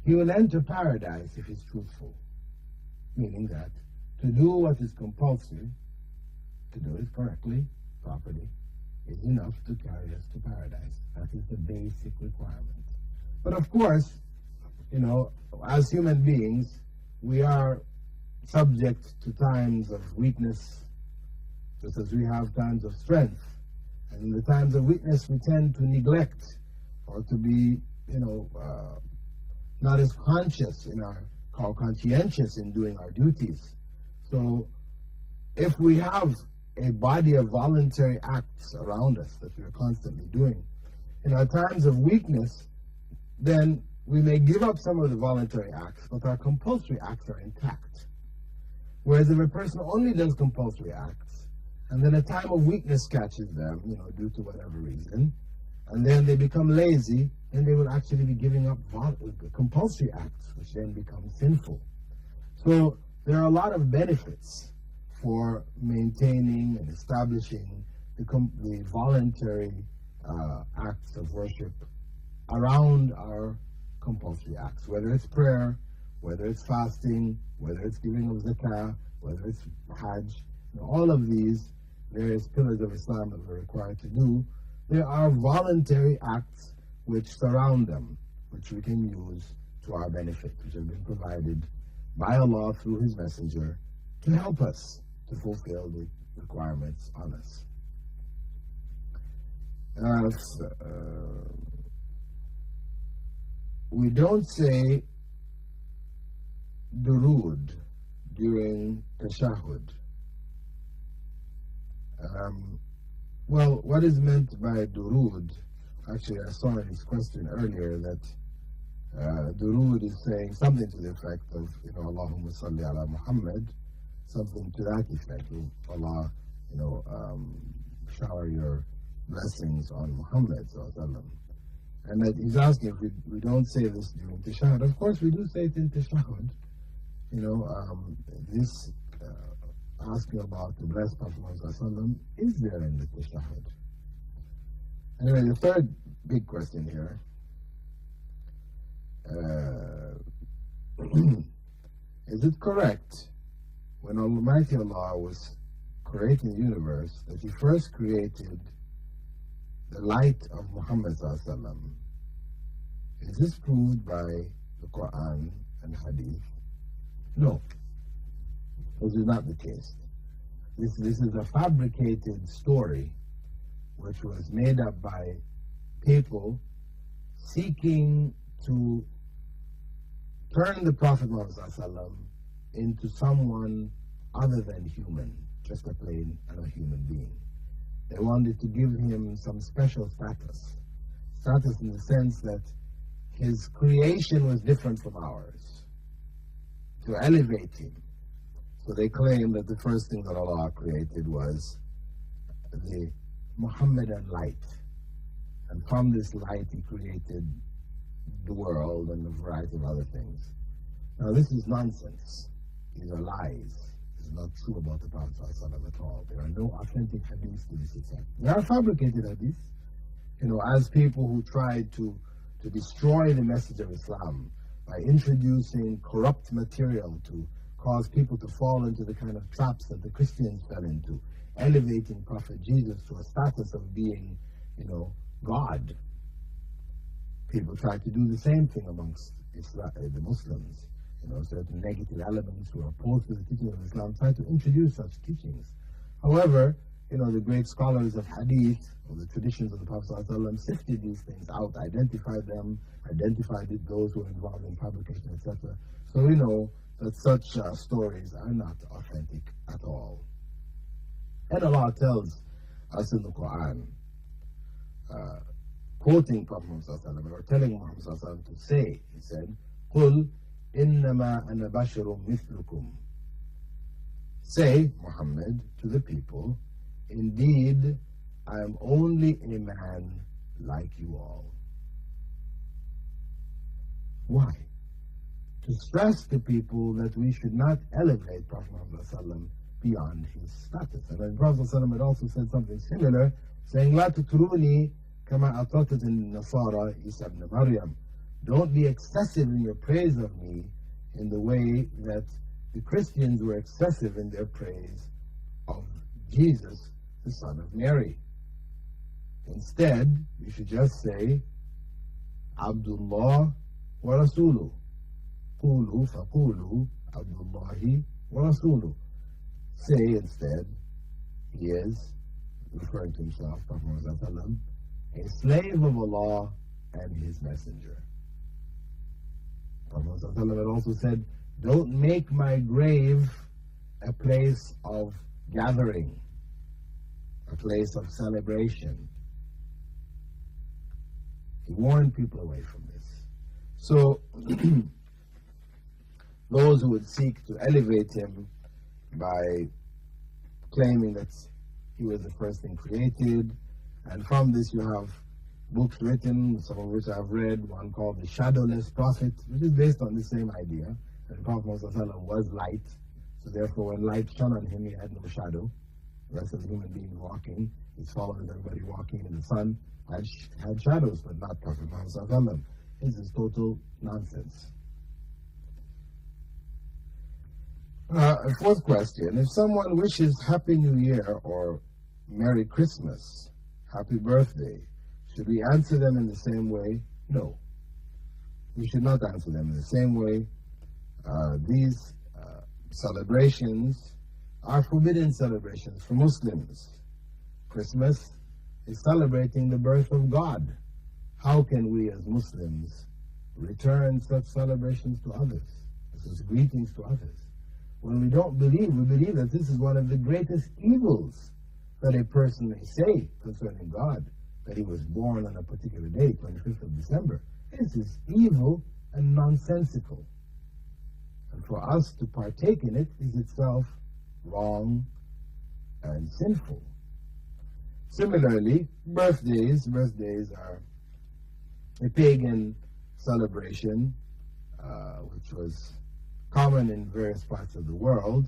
he will enter paradise if he's truthful. Meaning that to do what is compulsory, to do it correctly, properly, is enough to carry us to paradise. That is the basic requirement. But of course, as human beings, we are subject to times of weakness, just as we have times of strength. And in the times of weakness, we tend to neglect or to be, not as conscientious in doing our duties. So if we have a body of voluntary acts around us that we are constantly doing, in our times of weakness, then we may give up some of the voluntary acts, but our compulsory acts are intact. Whereas if a person only does compulsory acts, and then a time of weakness catches them, due to whatever reason, and then they become lazy, then they will actually be giving up compulsory acts, which then become sinful. So there are a lot of benefits for maintaining and establishing the voluntary acts of worship around our compulsory acts, whether it's prayer, whether it's fasting, whether it's giving of zakah, whether it's hajj, all of these various pillars of Islam that we're required to do. There are voluntary acts which surround them, which we can use to our benefit, which have been provided by Allah through His Messenger to help us to fulfill the requirements on us. We don't say durood during tashahhud. Well, what is meant by durood? Actually, I saw in his question earlier that durood is saying something to the effect of, Allahumma salli ala Muhammad, something to that effect. Allah, shower your blessings on Muhammad sallallahu alaihi wasallam. And that he's asking if we don't say this during tashahhud. Of course, we do say it in tashahhud. This asking about the blessed Prophet Muhammad is there in the tashahhud. Anyway, the third big question here. Is it correct when Almighty Allah was creating the universe that He first created the light of Muhammad sallallahu alaihi wasallam? Is this proved by the Quran and Hadith? No, this is not the case. This is a fabricated story which was made up by people seeking to turn the Prophet Muhammad sallallahu alaihi wasallam into someone other than human, just a plain and a human being. They wanted to give him some special status in the sense that his creation was different from ours, to elevate him. So they claim that the first thing that Allah created was the Muhammadan light, and from this light He created the world and a variety of other things. Now this is nonsense. These are lies. This is not true about the Prophet ﷺ at all. There are no authentic hadiths to this effect. There are fabricated hadiths, as people who tried to destroy the message of Islam by introducing corrupt material to cause people to fall into the kind of traps that the Christians fell into, elevating Prophet Jesus to a status of being, God. People try to do the same thing amongst the Muslims. Certain negative elements who are opposed to the teaching of Islam try to introduce such teachings. However, the great scholars of Hadith, or the traditions of the Prophet ﷺ, sifted these things out, identified them, identified those who were involved in fabrication, etc. So we know that such stories are not authentic at all. And Allah tells us in the Quran, quoting Prophet Muhammad or telling Muhammad to say, He said, قُلْ إِنَّمَا أَنَا بَشَرٌ مِثْلُكُمْ. Say, Muhammad, to the people, indeed, I am only a man like you all. Why? To stress to people that we should not elevate Prophet Muhammad beyond his status. And then Prophet had also said something similar, saying, لا تطروني كما أطرت النصارى عيسى ابن مريم. Don't be excessive in your praise of me in the way that the Christians were excessive in their praise of Jesus, the son of Mary. Instead, you should just say, Abdullah wa Rasuluh. Qulu faqulu Abdullahi wa Rasuluh. Say instead, he is, referring to himself, a slave of Allah and his messenger. Prophet had also said, don't make my grave a place of gathering, a place of celebration. He warned people away from this. So, those who would seek to elevate him by claiming that he was the first thing created, and from this you have books written, some of which I've read, one called The Shadowless Prophet, which is based on the same idea, that the Prophet was light, so therefore when light shone on him, he had no shadow. The rest of the human beings walking, his followers, everybody walking in the sun, had shadows, but not Prophet Muhammad. This is total nonsense. A fourth question, if someone wishes Happy New Year or Merry Christmas, Happy Birthday, should we answer them in the same way? No. We should not answer them in the same way. These celebrations are forbidden celebrations for Muslims. Christmas is celebrating the birth of God. How can we as Muslims return such celebrations to others, such greetings to others? When we don't believe, we believe that this is one of the greatest evils that a person may say concerning God, that he was born on a particular day, 25th of December. This is evil and nonsensical. And for us to partake in it is itself wrong and sinful. Similarly, birthdays are a pagan celebration which was common in various parts of the world,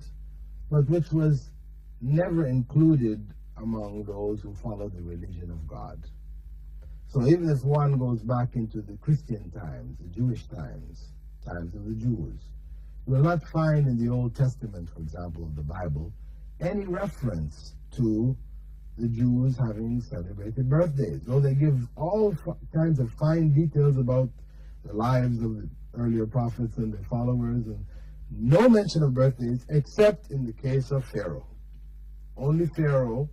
but which was never included among those who follow the religion of God. So even if one goes back into the Christian times, the Jewish times of the Jews, you will not find in the Old Testament, for example, of the Bible, any reference to the Jews having celebrated birthdays. Though they give all kinds of fine details about the lives of the earlier prophets and their followers, and no mention of birthdays except in the case of Pharaoh. Only Pharaoh,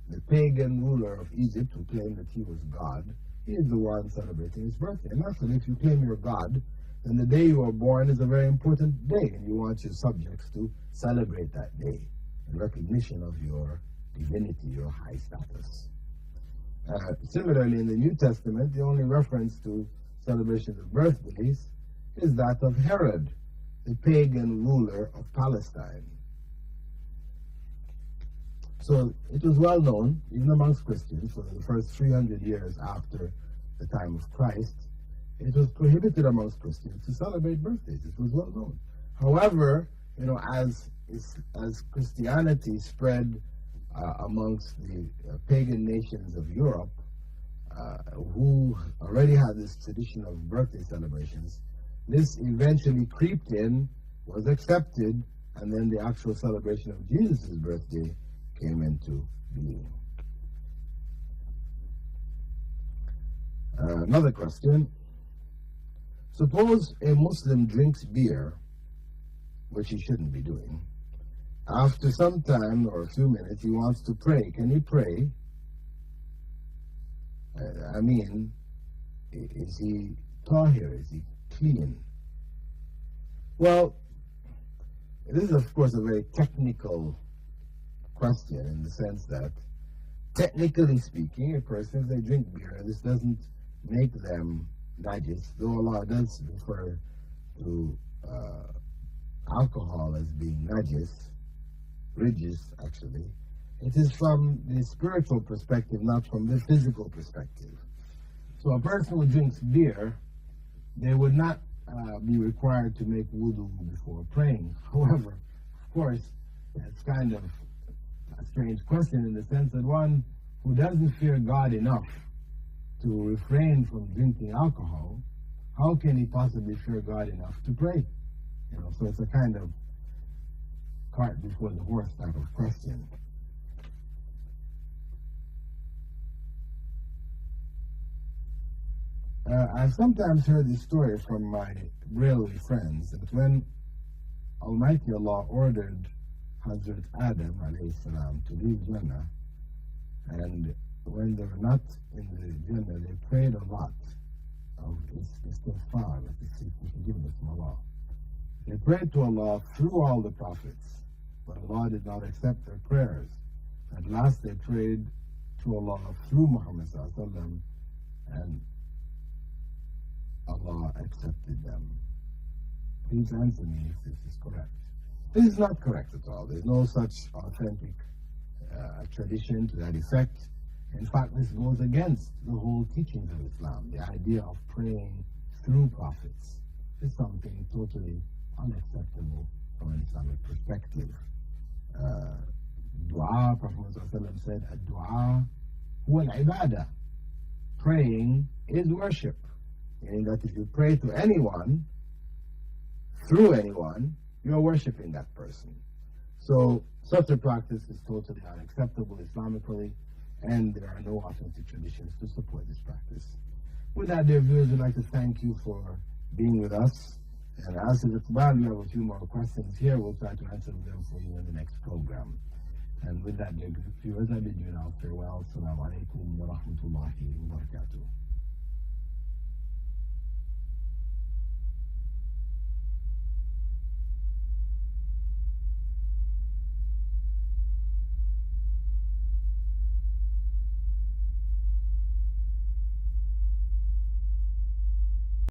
the pagan ruler of Egypt, who claimed that he was God, he is the one celebrating his birthday. And naturally, if you claim you're God, then the day you are born is a very important day, and you want your subjects to celebrate that day in recognition of your divinity, your high status. Similarly, in the New Testament, the only reference to celebrations of birthdays is that of Herod, the pagan ruler of Palestine. So it was well known, even amongst Christians, for the first 300 years after the time of Christ, it was prohibited amongst Christians to celebrate birthdays. It was well known. However, as Christianity spread amongst the pagan nations of Europe, who already had this tradition of birthday celebrations, this eventually creeped in, was accepted, and then the actual celebration of Jesus' birthday came into being. Another question. Suppose a Muslim drinks beer, which he shouldn't be doing. After some time or a few minutes, he wants to pray. Can he pray? Is he tahir? Is he clean? Well, this is of course a very technical question, in the sense that, technically speaking, a person, if they drink beer, this doesn't make them najis, though Allah does refer to alcohol as being najis, rijis actually. It is from the spiritual perspective, not from the physical perspective. So a person who drinks beer, they would not be required to make wudu before praying. However, of course, that's kind of a strange question, in the sense that one who doesn't fear God enough to refrain from drinking alcohol, how can he possibly fear God enough to pray? So it's a kind of cart before the horse type of question. I've sometimes heard this story from my Braille friends that when Almighty Allah ordered Hazrat Adam alayhi salam to leave Jannah, and when they were not in the Jannah, they prayed a lot of istighfar, like to seek forgiveness from Allah. They prayed to Allah through all the prophets, but Allah did not accept their prayers. At last they prayed to Allah through Muhammad sallallahu alaihi wasallam, and Allah accepted them. Please answer me if this is correct. This is not correct at all. There's no such authentic tradition to that effect. In fact, this goes against the whole teachings of Islam. The idea of praying through prophets is something totally unacceptable from an Islamic perspective. Dua, Prophet Muhammad said, "Ad-du'a huwa al-ibadah." Praying is worship. Meaning that if you pray to anyone, through anyone, you're worshiping that person. So such a practice is totally unacceptable Islamically, and there are no authentic traditions to support this practice. With that, dear viewers, we'd like to thank you for being with us. And as to the Iqbal, we have a few more questions here. We'll try to answer them for you in the next program. And with that, dear viewers, I bid you now farewell. Assalamu alaikum wa rahmatullahi wa barakatuh.